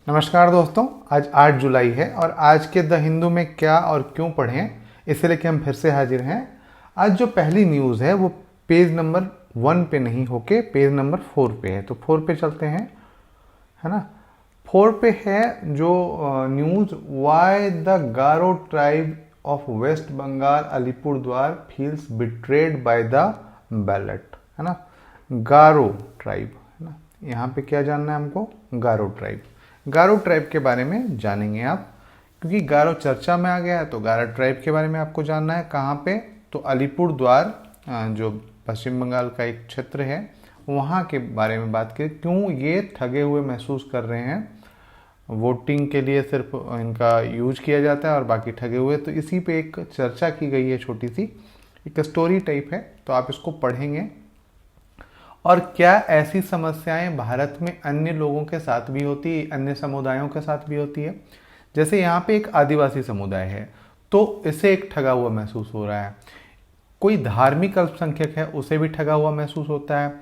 नमस्कार दोस्तों, आज 8 जुलाई है और आज के द हिंदू में क्या और क्यों पढ़ें इसे लेके हम फिर से हाजिर हैं। आज जो पहली न्यूज़ है वो पेज नंबर 1 पे नहीं होके पेज नंबर 4 पे है, तो 4 पे चलते हैं, है ना। 4 पे है जो news, why the Garo tribe of West Bengal Alipurduar feels betrayed by the ballot, है ना। गारो ट्राइब, है ना। यहाँ पे क्या जानना है हमको? गारो ट्राइब। गारो ट्राइब के बारे में जानेंगे आप, क्योंकि गारो चर्चा में आ गया है, तो गारो ट्राइब के बारे में आपको जानना है। कहाँ पे? तो अलीपुर द्वार, जो पश्चिम बंगाल का एक क्षेत्र है, वहाँ के बारे में बात करें। क्यों ये ठगे हुए महसूस कर रहे हैं? वोटिंग के लिए सिर्फ इनका यूज किया जाता है और बाकी ठगे हुए, तो इसी पे एक चर्चा की गई है, छोटी सी एक स्टोरी टाइप है, तो आप इसको पढ़ेंगे। और क्या ऐसी समस्याएं भारत में अन्य लोगों के साथ भी होती है, अन्य समुदायों के साथ भी होती है? जैसे यहाँ पे एक आदिवासी समुदाय है, तो इसे एक ठगा हुआ महसूस हो रहा है। कोई धार्मिक अल्पसंख्यक है, उसे भी ठगा हुआ महसूस होता है।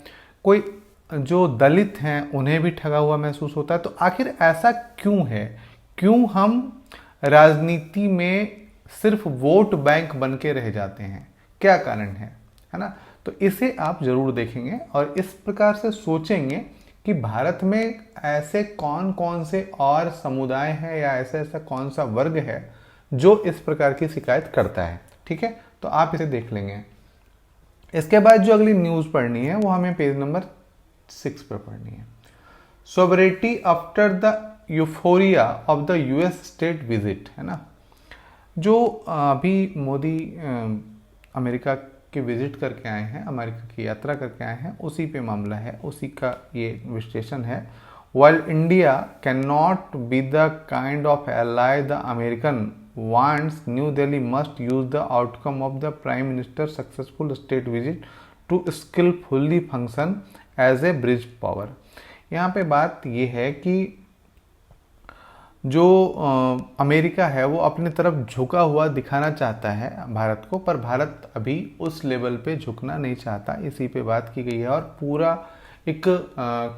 कोई जो दलित हैं उन्हें भी ठगा हुआ महसूस होता है। तो आखिर ऐसा क्यों है? क्यों हम राजनीति में सिर्फ वोट बैंक बन के रह जाते हैं? क्या कारण है ना। तो इसे आप जरूर देखेंगे और इस प्रकार से सोचेंगे कि भारत में ऐसे कौन कौन से और समुदाय हैं या ऐसा ऐसा कौन सा वर्ग है जो इस प्रकार की शिकायत करता है। ठीक है, तो आप इसे देख लेंगे। इसके बाद जो अगली न्यूज़ पढ़नी है वो हमें पेज नंबर 6 पर पढ़नी है। Sovereignty after the euphoria of the US state visit, है ना। जो अभी मोदी अमेरिका के विजिट करके आए हैं, अमेरिका की यात्रा करके आए हैं, उसी पे मामला है, उसी का ये विश्लेषण है। While India can not be the kind of ally the American wants, New Delhi must use the outcome of the Prime Minister's successful state visit to skillfully function as a bridge power। यहाँ पे बात ये है कि जो America है वो अपनी तरफ झुका हुआ दिखाना चाहता है भारत को, पर भारत अभी उस लेवल पे झुकना नहीं चाहता। इसी पे बात की गई है और पूरा एक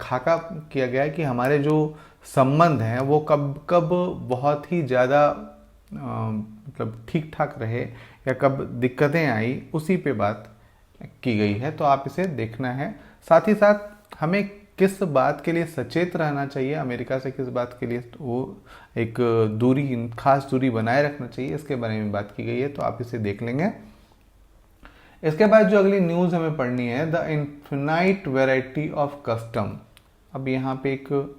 खाका किया गया है कि हमारे जो संबंध हैं वो कब कब बहुत ही ज़्यादा मतलब ठीक ठाक रहे या कब दिक्कतें आई, उसी पे बात की गई है। तो आप इसे देखना है। साथ ही साथ हमें किस बात के लिए सचेत रहना चाहिए, अमेरिका से किस बात के लिए वो एक दूरी, खास दूरी बनाए रखना चाहिए, इसके बारे में बात की गई है, तो आप इसे देख लेंगे। इसके बाद जो अगली न्यूज़ हमें पढ़नी है, the infinite variety of custom. अब यहाँ पे एक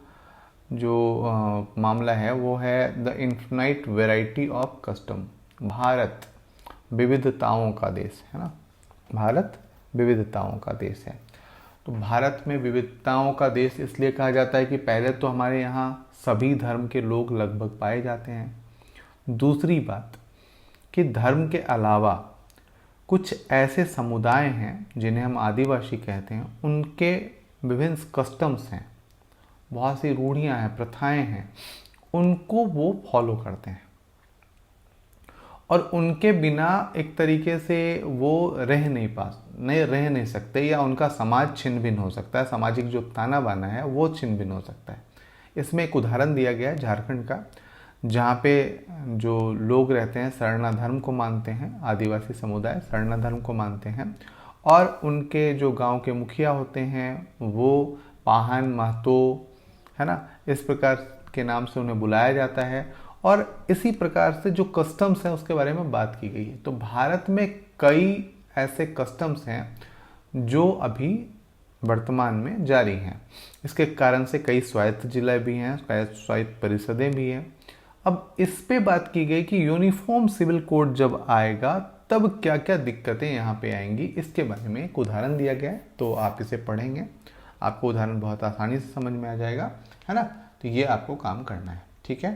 जो मामला है वो है the infinite variety of custom. Bharat विविधताओं का देश है ना, भारत विविधताओं का देश है। तो भारत में विविधताओं का देश इसलिए कहा जाता है कि पहले तो हमारे यहाँ सभी धर्म के लोग लगभग पाए जाते हैं। दूसरी बात कि धर्म के अलावा कुछ ऐसे समुदाय हैं जिन्हें हम आदिवासी कहते हैं, उनके विभिन्न कस्टम्स हैं, बहुत सी रूढ़ियाँ हैं, प्रथाएं हैं, उनको वो फॉलो करते हैं और उनके बिना एक तरीके से वो रह नहीं सकते, या उनका समाज छिन्न भिन्न हो सकता है, सामाजिक जो ताना बाना है वो छिन्न भिन्न हो सकता है। इसमें एक उदाहरण दिया गया है झारखंड का, जहाँ पे जो लोग रहते हैं सरना धर्म को मानते हैं, आदिवासी समुदाय सरना धर्म को मानते हैं, और उनके जो गांव के मुखिया होते हैं वो पाहन महतो, है ना, इस प्रकार के नाम से उन्हें बुलाया जाता है। और इसी प्रकार से जो कस्टम्स हैं उसके बारे में बात की गई है। तो भारत में कई ऐसे कस्टम्स हैं जो अभी वर्तमान में जारी हैं। इसके कारण से कई स्वायत्त जिले भी हैं, स्वायत्त परिषदें भी हैं। अब इस पे बात की गई कि यूनिफॉर्म सिविल कोड जब आएगा तब क्या क्या दिक्कतें यहाँ पे आएंगी, इसके बारे में एक उदाहरण दिया गया है। तो आप इसे पढ़ेंगे, आपको उदाहरण बहुत आसानी से समझ में आ जाएगा, है ना। तो ये आपको काम करना है, ठीक है।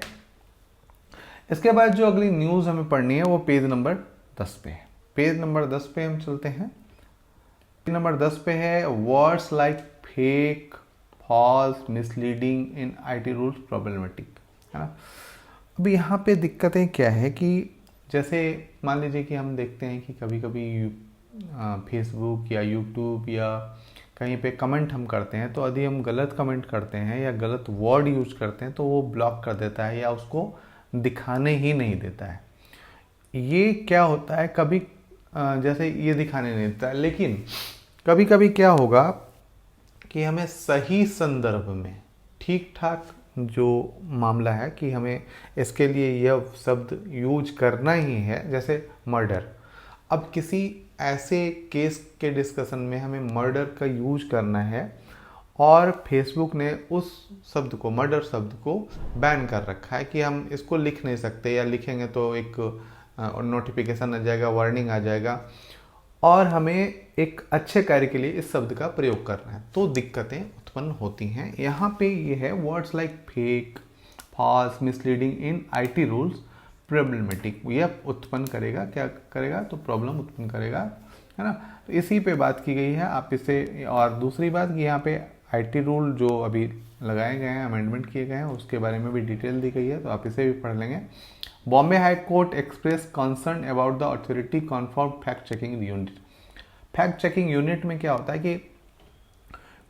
इसके बाद जो अगली न्यूज़ हमें पढ़नी है वो पेज नंबर 10 पे है। पेज नंबर 10 पे हम चलते हैं। पेज नंबर 10 पे है words like fake, false, misleading in IT rules problematic, है ना। अब यहाँ पे दिक्कतें क्या है कि जैसे मान लीजिए कि हम देखते हैं कि कभी कभी फेसबुक या यूट्यूब या कहीं पे कमेंट हम करते हैं तो यदि हम गलत कमेंट करते हैं या गलत वर्ड यूज करते हैं तो वो ब्लॉक कर देता है या उसको दिखाने ही नहीं देता है। ये क्या होता है, कभी जैसे ये दिखाने नहीं देता है, लेकिन कभी कभी क्या होगा कि हमें सही संदर्भ में ठीक ठाक जो मामला है कि हमें इसके लिए यह शब्द यूज करना ही है, जैसे मर्डर। अब किसी ऐसे केस के डिस्कशन में हमें मर्डर का यूज करना है और फेसबुक ने उस शब्द को, मर्डर शब्द को बैन कर रखा है कि हम इसको लिख नहीं सकते, या लिखेंगे तो एक नोटिफिकेशन आ जाएगा, वार्निंग आ जाएगा, और हमें एक अच्छे कार्य के लिए इस शब्द का प्रयोग करना है, तो दिक्कतें उत्पन्न होती हैं। यहाँ पे ये है words like fake, false, misleading in IT rules problematic, यह उत्पन्न करेगा, क्या करेगा, तो प्रॉब्लम उत्पन्न करेगा, है ना। तो इसी पे बात की गई है, आप इसे, और दूसरी बात कि यहाँ पे आईटी रूल जो अभी लगाए गए हैं, अमेंडमेंट किए गए हैं, उसके बारे में भी डिटेल दी गई है, तो आप इसे भी पढ़ लेंगे। Bombay high court express concern about the authority confirm fact checking unit. Fact checking unit में क्या होता है कि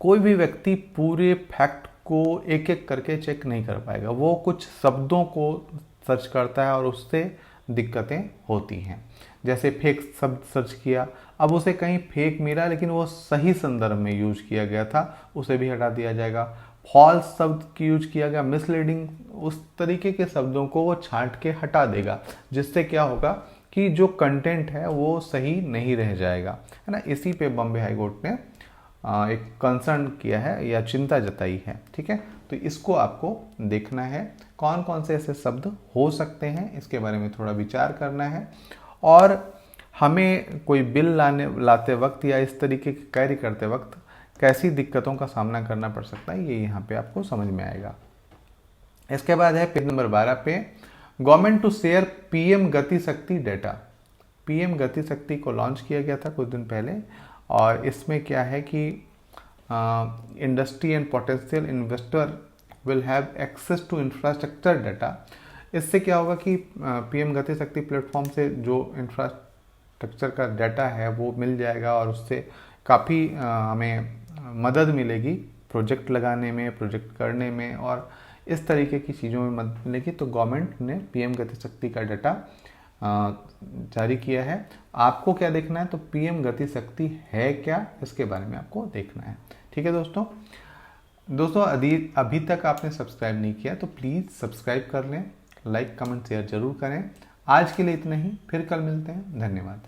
कोई भी व्यक्ति पूरे फैक्ट को एक एक करके चेक नहीं कर पाएगा, वो कुछ शब्दों को सर्च करता है और उससे दिक्कतें होती हैं। जैसे फेक शब्द सर्च किया, अब उसे कहीं फेक मिला लेकिन वो सही संदर्भ में यूज किया गया था, उसे भी हटा दिया जाएगा। फॉल्स शब्द की यूज किया गया, मिसलीडिंग, उस तरीके के शब्दों को वो छांट के हटा देगा, जिससे क्या होगा कि जो कंटेंट है वो सही नहीं रह जाएगा, है ना। इसी पे बॉम्बे हाई कोर्ट ने एक कंसर्न किया है या चिंता जताई है, ठीक है। तो इसको आपको देखना है, कौन कौन से ऐसे शब्द हो सकते हैं, इसके बारे में थोड़ा विचार करना है, और हमें कोई बिल लाते वक्त या इस तरीके के कार्य करते वक्त कैसी दिक्कतों का सामना करना पड़ सकता है, ये यहाँ पे आपको समझ में आएगा। इसके बाद है पेज नंबर 12 पे, गवर्नमेंट टू शेयर पीएम गति शक्ति डेटा। पीएम गति शक्ति को लॉन्च किया गया था कुछ दिन पहले, और इसमें क्या है कि industry and potential investor will have access to infrastructure data. इससे क्या होगा कि पीएम गति शक्ति प्लेटफॉर्म से जो इंफ्रास्ट्रक्चर का डाटा है वो मिल जाएगा, और उससे काफ़ी हमें मदद मिलेगी प्रोजेक्ट लगाने में, प्रोजेक्ट करने में, और इस तरीके की चीज़ों में मदद मिलेगी। तो गवर्नमेंट ने पीएम गति शक्ति का डाटा जारी किया है। आपको क्या देखना है, तो पीएम गति शक्ति है क्या, इसके बारे में आपको देखना है, ठीक है दोस्तों। अभी तक आपने सब्सक्राइब नहीं किया तो प्लीज़ सब्सक्राइब कर लें, लाइक कमेंट शेयर जरूर करें। आज के लिए इतना ही, फिर कल मिलते हैं, धन्यवाद।